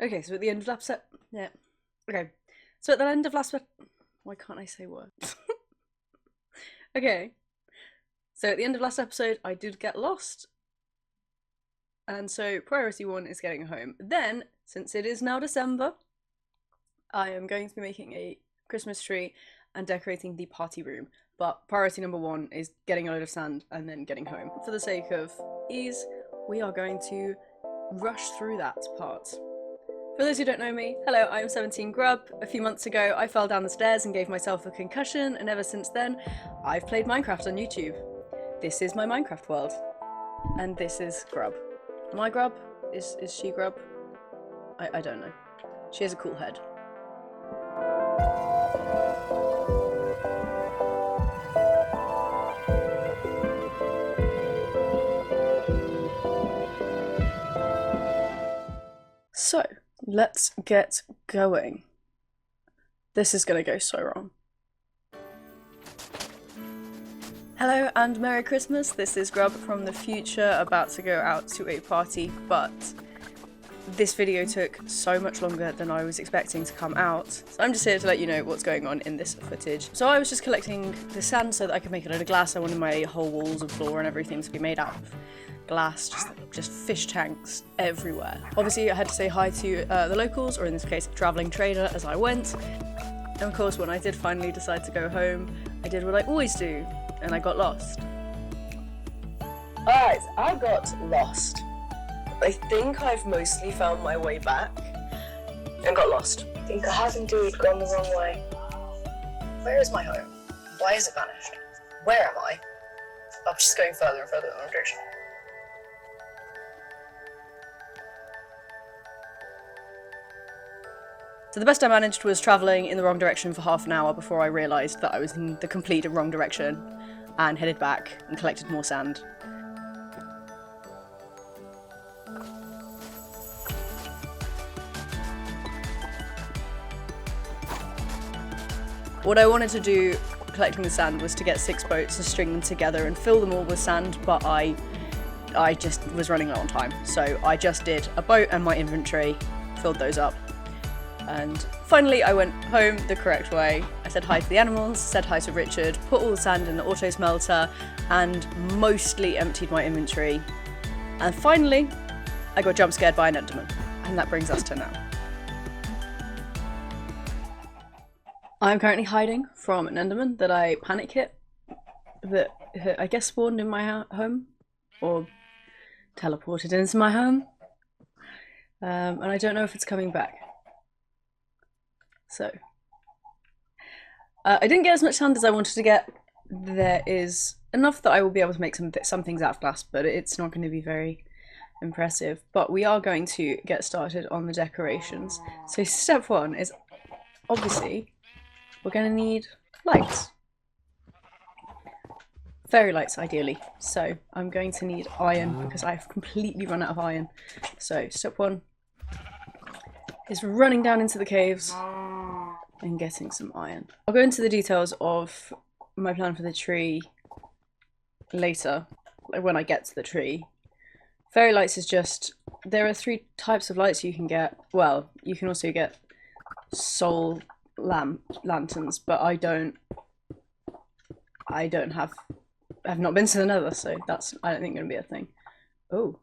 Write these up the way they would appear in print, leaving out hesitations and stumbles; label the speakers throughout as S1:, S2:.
S1: Okay, so at the end of last yeah. Okay. So at the end of last why can't I say words? Okay. So at the end of last episode, I did get lost. And so priority one is getting home. Then, since it is now December, I am going to be making a Christmas tree and decorating the party room. But priority number one is getting a load of sand and then getting home. For the sake of ease, we are going to rush through that part. For those who don't know me, hello, I'm 17 Grub. A few months ago, I fell down the stairs and gave myself a concussion, and ever since then, I've played Minecraft on YouTube. This is my Minecraft world. And this is Grub. Am I Grub? Is she Grub? I don't know. She has a cool head. So, let's get going. This is gonna go so wrong. Hello and Merry Christmas, this is Grub from the future, about to go out to a party, but this video took so much longer than I was expecting to come out. So I'm just here to let you know what's going on in this footage. So I was just collecting the sand so that I could make a load of glass. I wanted my whole walls and floor and everything to be made out of glass, just fish tanks everywhere. Obviously I had to say hi to the locals, or in this case a travelling trader, as I went. And of course when I did finally decide to go home, I did what I always do, and I got lost. Alright, I got lost. I think I've mostly found my way back and got lost.
S2: I think I have indeed gone the wrong way. Where is my home? Why has it vanished? Where am I? I'm just going further and further in the wrong direction.
S1: So the best I managed was travelling in the wrong direction for half an hour before I realised that I was in the complete wrong direction, and headed back and collected more sand. What I wanted to do collecting the sand was to get 6 boats and string them together and fill them all with sand, but I just was running low on time. So I just did a boat and my inventory, filled those up. And finally I went home the correct way. I said hi to the animals, said hi to Richard, put all the sand in the auto smelter, and mostly emptied my inventory. And finally, I got jump scared by an Enderman. And that brings us to now. I'm currently hiding from an Enderman that I panic hit, that I guess spawned in my home, or teleported into my home, and I don't know if it's coming back. So, I didn't get as much sand as I wanted to get. There is enough that I will be able to make some things out of glass, but it's not going to be very impressive. But we are going to get started on the decorations. So step one is obviously we're going to need lights. Fairy lights, ideally. So I'm going to need iron because I've completely run out of iron. So step one is running down into the caves and getting some iron. I'll go into the details of my plan for the tree later, like when I get to the tree. Fairy lights is just, there are 3 types of lights you can get. Well, you can also get soul lanterns, but I've not been to the Nether, so that's, I don't think, gonna be a thing. Oh.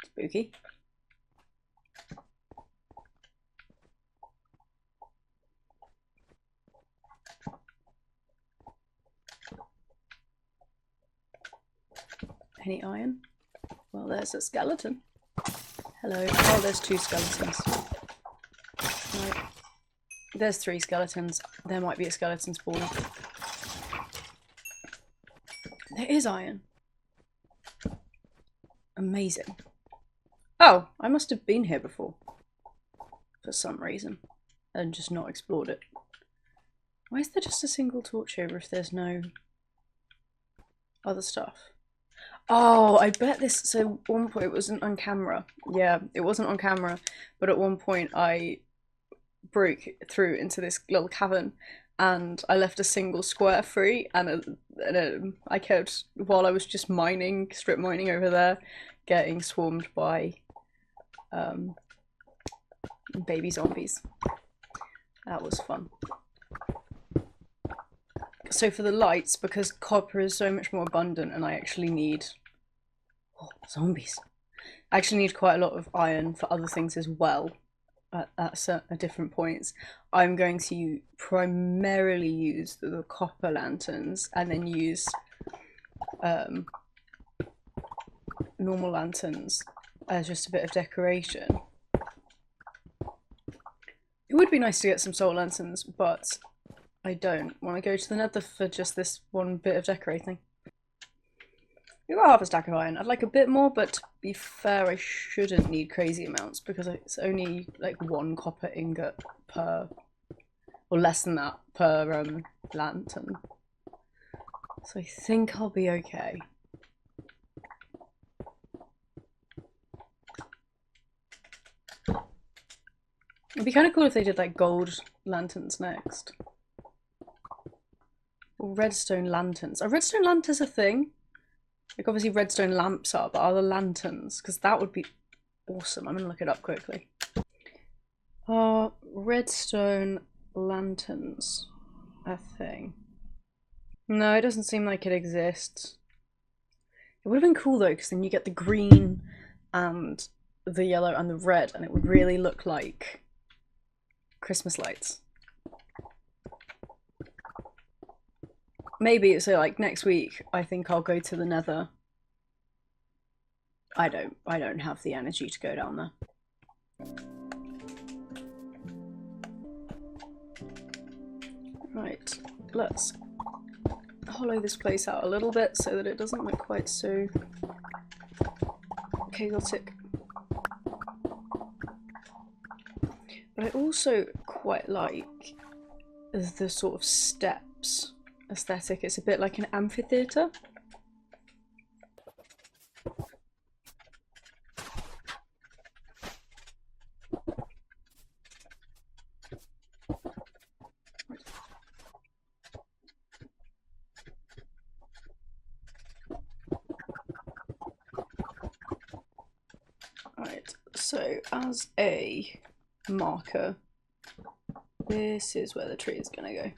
S1: Spooky. Any iron? Well, there's a skeleton. Hello. Oh, there's 2 skeletons. Right. There's 3 skeletons. There might be a skeleton spawner. There is iron. Amazing. Oh, I must have been here before. For some reason. And just not explored it. Why is there just a single torch over if there's no other stuff? Oh, I bet this, so at one point it wasn't on camera. Yeah, it wasn't on camera, but at one point I broke through into this little cavern and I left a single square free, and I kept, while I was just mining, strip mining over there, getting swarmed by baby zombies. That was fun. So for the lights, because copper is so much more abundant and I actually need... Oh, zombies. I actually need quite a lot of iron for other things as well at different points. I'm going to primarily use the copper lanterns and then use normal lanterns as just a bit of decoration. It would be nice to get some soul lanterns, but I don't want to go to the nether for just this one bit of decorating. We've got half a stack of iron. I'd like a bit more, but to be fair, I shouldn't need crazy amounts because it's only like 1 copper ingot per, or less than that, per lantern. So I think I'll be okay. It'd be kind of cool if they did like gold lanterns next. Or redstone lanterns. Are redstone lanterns a thing? Like obviously redstone lamps are, but are the lanterns? Because that would be awesome. I'm going to look it up quickly. Are redstone lanterns a thing? No, it doesn't seem like it exists. It would have been cool though, because then you get the green and the yellow and the red, and it would really look like Christmas lights. Maybe, so like next week, I think I'll go to the nether. I don't have the energy to go down there. Right, let's hollow this place out a little bit so that it doesn't look quite so chaotic. But I also quite like the sort of steps aesthetic. It's a bit like an amphitheatre. Right, so as a marker, this is where the tree is gonna go.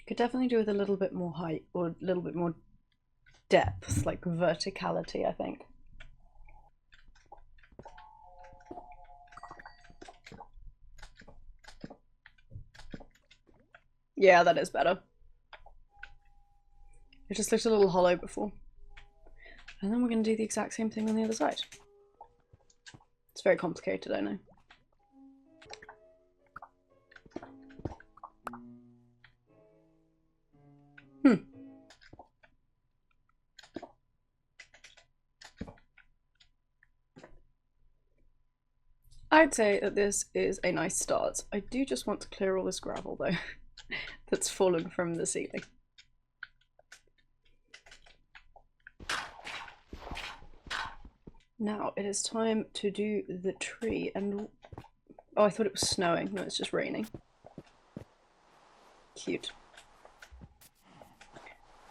S1: Could definitely do with a little bit more height or a little bit more depth, like verticality, I think. Yeah, that is better. It just looked a little hollow before. And then we're going to do the exact same thing on the other side. It's very complicated, I know. I'd say that this is a nice start. I do just want to clear all this gravel though that's fallen from the ceiling. Now it is time to do the tree and... Oh, I thought it was snowing. No, it's just raining. Cute.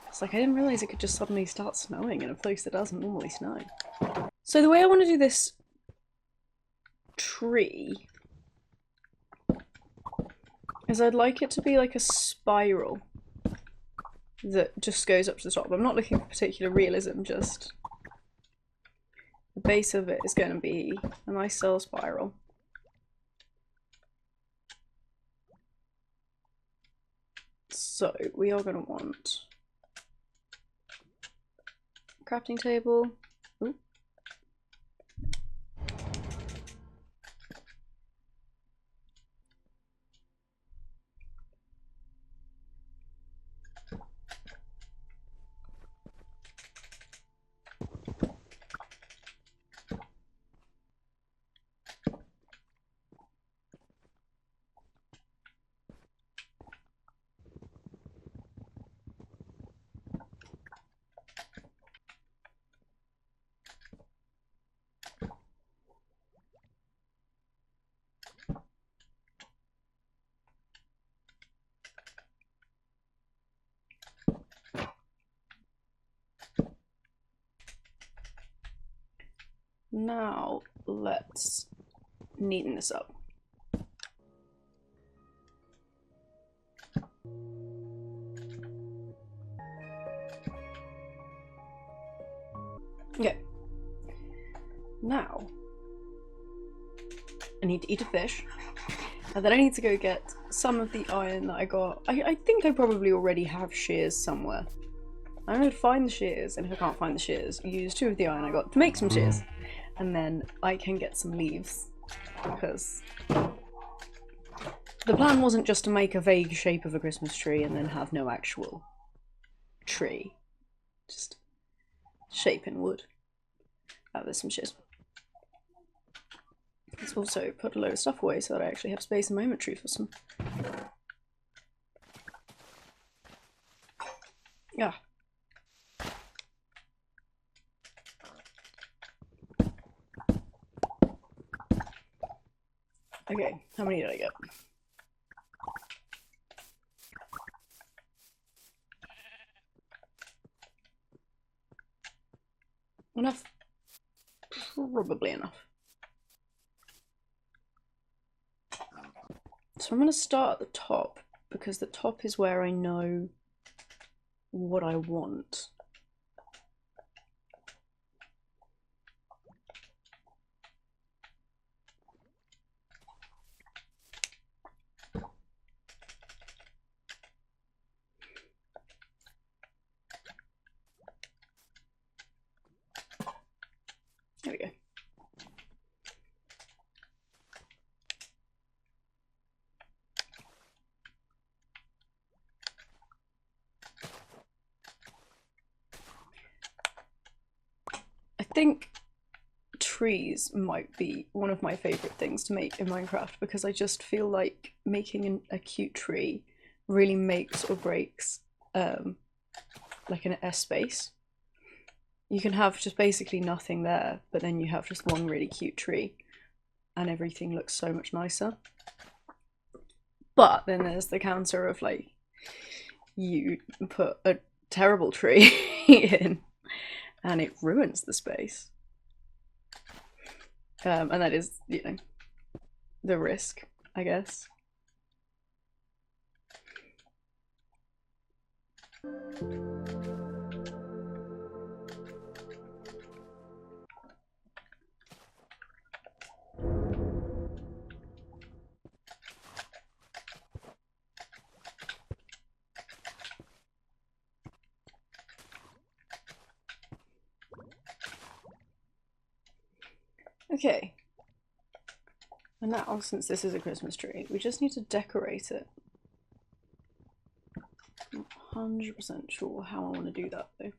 S1: It's like I didn't realise it could just suddenly start snowing in a place that doesn't normally snow. So the way I want to do this tree is I'd like it to be like a spiral that just goes up to the top. I'm not looking for particular realism, just the base of it is going to be a nice little spiral. So we are going to want a crafting table. Ooh. now let's neaten this up. Okay. Now, I need to eat a fish, and then I need to go get some of the iron that I got. I think I probably already have shears somewhere. I'm going to find the shears, and if I can't find the shears, use 2 of the iron I got to make some shears. And then I can get some leaves, because the plan wasn't just to make a vague shape of a Christmas tree and then have no actual tree. Just shape in wood. Oh, there's some shears. Let's also put a load of stuff away so that I actually have space in my inventory for some. Yeah. Okay, how many did I get? Enough? Probably enough. So I'm going to start at the top, because the top is where I know what I want. There we go. I think trees might be one of my favourite things to make in Minecraft, because I just feel like making a cute tree really makes or breaks like an S space. You can have just basically nothing there, but then you have just one really cute tree and everything looks so much nicer. But then there's the counter of, like, you put a terrible tree in and it ruins the space. And that is, you know, the risk, I guess. Okay. And now, since this is a Christmas tree, we just need to decorate it. I'm not 100% sure how I want to do that, though.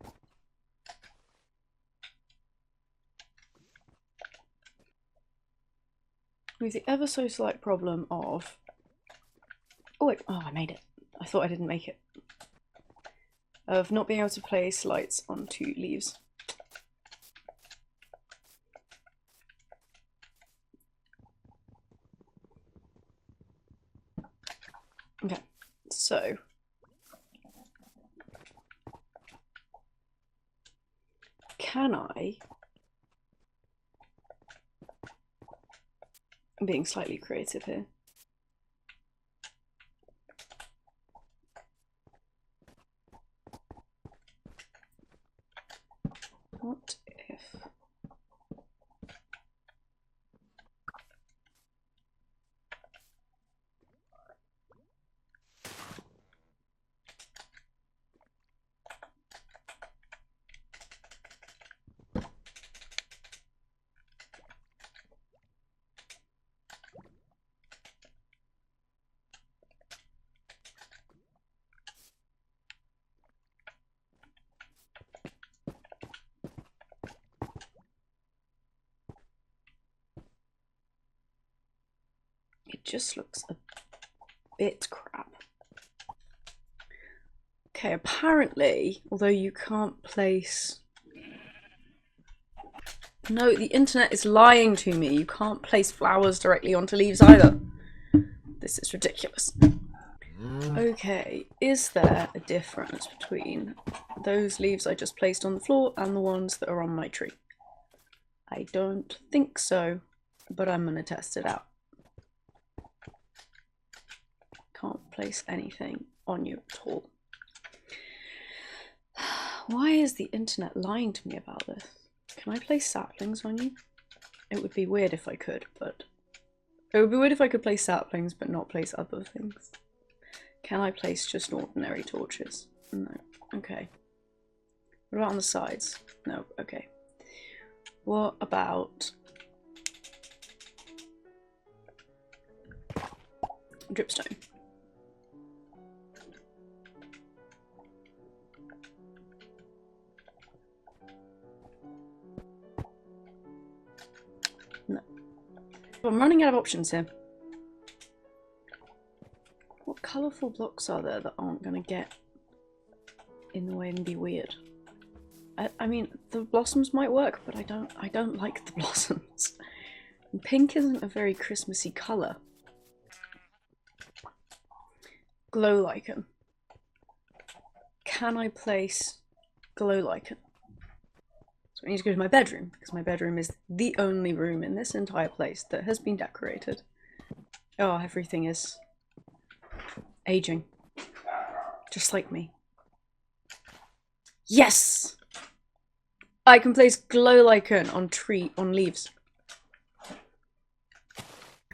S1: With the ever so slight problem of... Oh wait, oh, I made it. I thought I didn't make it. Of not being able to place lights onto leaves. Okay, so can I, I'm being slightly creative here, what if it just looks a bit crap. Okay, apparently, although you can't place... No, the internet is lying to me. You can't place flowers directly onto leaves either. This is ridiculous. Okay, is there a difference between those leaves I just placed on the floor and the ones that are on my tree? I I don't think so, but I'm gonna test it out. Can't place anything on you at all. Why is the internet lying to me about this? Can I place saplings on you? It would be weird if I could, but... It would be weird if I could place saplings but not place other things. Can I place just ordinary torches? No. Okay. What about on the sides? No. Okay. What about... dripstone? No. I'm running out of options here. What colourful blocks are there that aren't going to get in the way and be weird? I mean, the blossoms might work, but I don't like the blossoms. And pink isn't a very Christmassy colour. Glow lichen. Can I place glow lichen? So I need to go to my bedroom, because my bedroom is the only room in this entire place that has been decorated. Oh, everything is aging. Just like me. Yes! I can place glow lichen on leaves.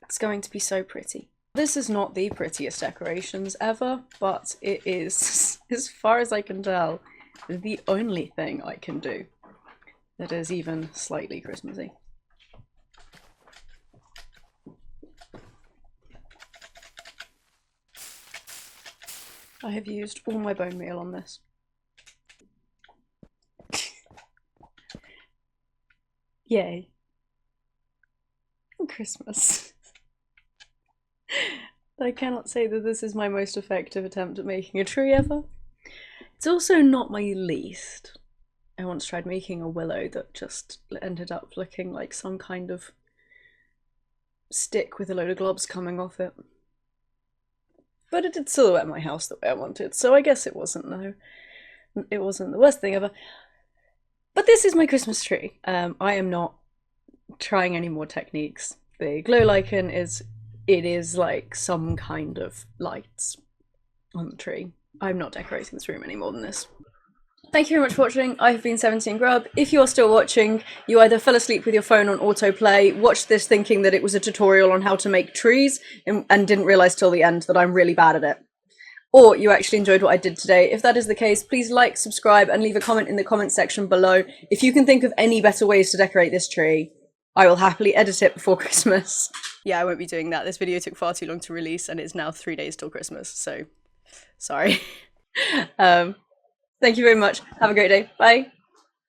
S1: It's going to be so pretty. This is not the prettiest decorations ever, but it is, as far as I can tell, the only thing I can do that is even slightly Christmassy. I have used all my bone meal on this. Yay. Christmas. I cannot say that this is my most effective attempt at making a tree ever. It's also not my least. I once tried making a willow that just ended up looking like some kind of stick with a load of globs coming off it. But it did silhouette my house the way I wanted, so I guess it wasn't the worst thing ever. But this is my Christmas tree. I am not trying any more techniques. The glow lichen is like some kind of lights on the tree. I'm not decorating this room any more than this. Thank you very much for watching. I have been 17 Grub. If you are still watching, you either fell asleep with your phone on autoplay, watched this thinking that it was a tutorial on how to make trees, and didn't realise till the end that I'm really bad at it. Or you actually enjoyed what I did today. If that is the case, please like, subscribe, and leave a comment in the comment section below. If you can think of any better ways to decorate this tree, I will happily edit it before Christmas. Yeah, I won't be doing that. This video took far too long to release, and it's now 3 days till Christmas, so sorry. Thank you very much. Have a great day. Bye.